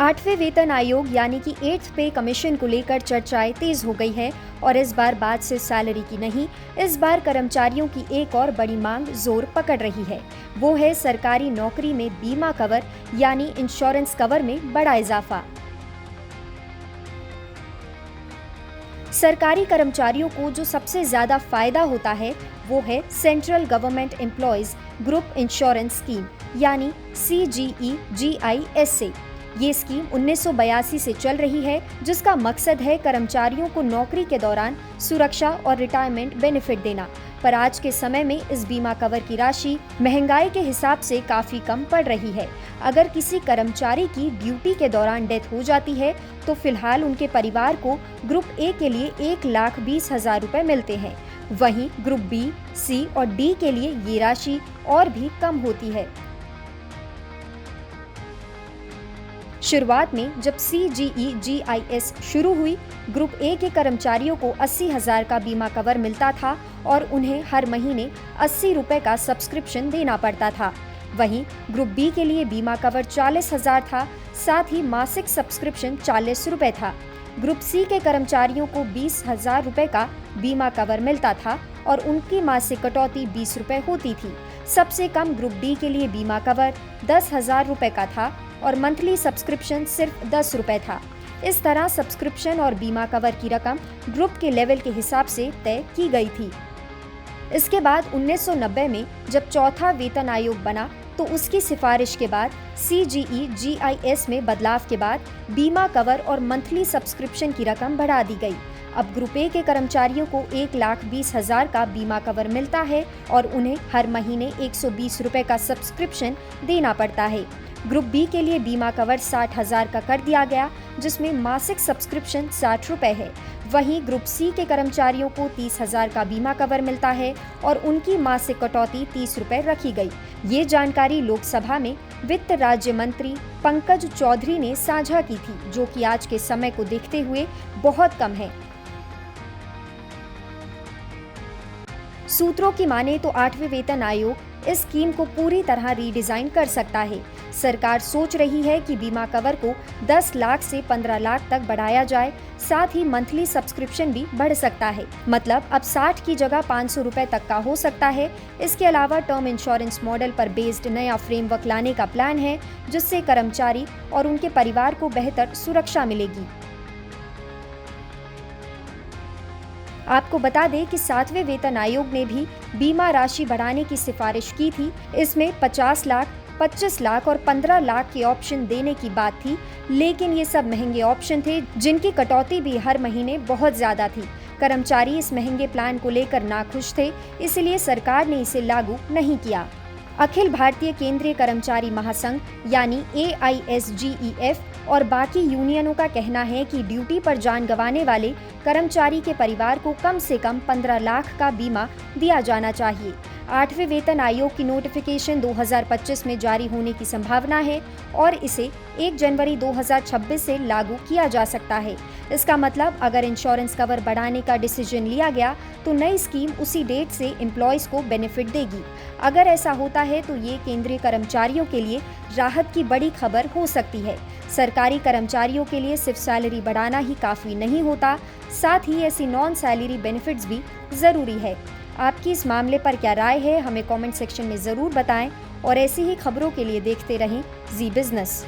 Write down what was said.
8वें वेतन आयोग यानी कि 8th पे कमीशन को लेकर चर्चाएं तेज हो गई है और इस बार बात सिर्फ सैलरी की नहीं, इस बार कर्मचारियों की एक और बड़ी मांग जोर पकड़ रही है। वो है सरकारी नौकरी में बीमा कवर यानी इंश्योरेंस कवर में बड़ा इजाफा। सरकारी कर्मचारियों को जो सबसे ज्यादा फायदा होता है वो है central government employees group insurance scheme यानी CGEGIS से। ये स्कीम 1982 से चल रही है, जिसका मकसद है कर्मचारियों को नौकरी के दौरान सुरक्षा और रिटायरमेंट बेनिफिट देना। पर आज के समय में इस बीमा कवर की राशि महंगाई के हिसाब से काफी कम पड़ रही है। अगर किसी कर्मचारी की ड्यूटी के दौरान डेथ हो जाती है तो फिलहाल उनके परिवार को ग्रुप ए के लिए 1,20,000 रुपए मिलते हैं। वहीं ग्रुप बी, सी और डी के लिए ये राशि और भी कम होती है। शुरुआत में जब CGEGIS शुरू हुई, ग्रुप ए के कर्मचारियों को 80,000 का बीमा कवर मिलता था और उन्हें हर महीने 80 रुपए का सब्सक्रिप्शन देना पड़ता था। वहीं ग्रुप बी के लिए बीमा कवर 40,000 था, साथ ही मासिक सब्सक्रिप्शन 40 रुपए था। ग्रुप सी के कर्मचारियों को 20,000 रुपए का बीमा कवर मिलता था और उनकी मासिक कटौती 20 रुपए होती थी। सबसे कम ग्रुप डी के लिए बीमा कवर 10,000 रुपए का था और मंथली सब्सक्रिप्शन सिर्फ 10 रुपए था। इस तरह सब्सक्रिप्शन और बीमा कवर की रकम ग्रुप के लेवल के हिसाब से तय की गई थी। इसके बाद 1990 में जब चौथा वेतन आयोग बना तो उसकी सिफारिश के बाद CGEGIS में बदलाव के बाद बीमा कवर और मंथली सब्सक्रिप्शन की रकम बढ़ा दी गई। अब ग्रुप ए के कर्मचारियों को 1,20,000 का बीमा कवर मिलता है और उन्हें हर महीने 120 रुपए का सब्सक्रिप्शन देना पड़ता है। ग्रुप बी के लिए बीमा कवर 60,000 का कर दिया गया, जिसमें मासिक सब्सक्रिप्शन 60 रुपए है। वहीं ग्रुप सी के कर्मचारियों को 30,000 का बीमा कवर मिलता है और उनकी मासिक कटौती 30 रुपए रखी गई। ये जानकारी लोकसभा में वित्त राज्य मंत्री पंकज चौधरी ने साझा की थी, जो कि आज के समय को देखते हुए बहुत कम है। सूत्रों की माने तो 8वें वेतन आयोग इस स्कीम को पूरी तरह रीडिजाइन कर सकता है। सरकार सोच रही है कि बीमा कवर को 10 लाख से 15 लाख तक बढ़ाया जाए, साथ ही मंथली सब्सक्रिप्शन भी बढ़ सकता है। मतलब अब 60 की जगह 500 रुपए तक का हो सकता है। इसके अलावा टर्म इंश्योरेंस मॉडल पर बेस्ड नया फ्रेमवर्क लाने का प्लान है, जिससे कर्मचारी और उनके परिवार को बेहतर सुरक्षा मिलेगी। आपको बता दें कि 7वें वेतन आयोग ने भी बीमा राशि बढ़ाने की सिफारिश की थी। इसमें 50 लाख, 25 लाख और 15 लाख के ऑप्शन देने की बात थी, लेकिन ये सब महंगे ऑप्शन थे जिनकी कटौती भी हर महीने बहुत ज्यादा थी। कर्मचारी इस महंगे प्लान को लेकर नाखुश थे, इसलिए सरकार ने इसे लागू नहीं किया। अखिल भारतीय केंद्रीय कर्मचारी महासंघ यानी AISGEF और बाकी यूनियनों का कहना है कि ड्यूटी पर जान गंवाने वाले कर्मचारी के परिवार को कम से कम 15 लाख का बीमा दिया जाना चाहिए। 8वें वेतन आयोग की नोटिफिकेशन 2025 में जारी होने की संभावना है और इसे 1 जनवरी 2026 से लागू किया जा सकता है। इसका मतलब अगर इंश्योरेंस कवर बढ़ाने का डिसीजन लिया गया तो नई स्कीम उसी डेट से एम्प्लॉयज को बेनिफिट देगी। अगर ऐसा होता है तो ये केंद्रीय कर्मचारियों के लिए राहत की बड़ी खबर हो सकती है। सरकारी कर्मचारियों के लिए सिर्फ सैलरी बढ़ाना ही काफी नहीं होता, साथ ही ऐसी नॉन सैलरी बेनिफिट्स भी जरूरी है। आपकी इस मामले पर क्या राय है, हमें कमेंट सेक्शन में जरूर बताएं और ऐसी ही खबरों के लिए देखते रहें जी बिजनेस।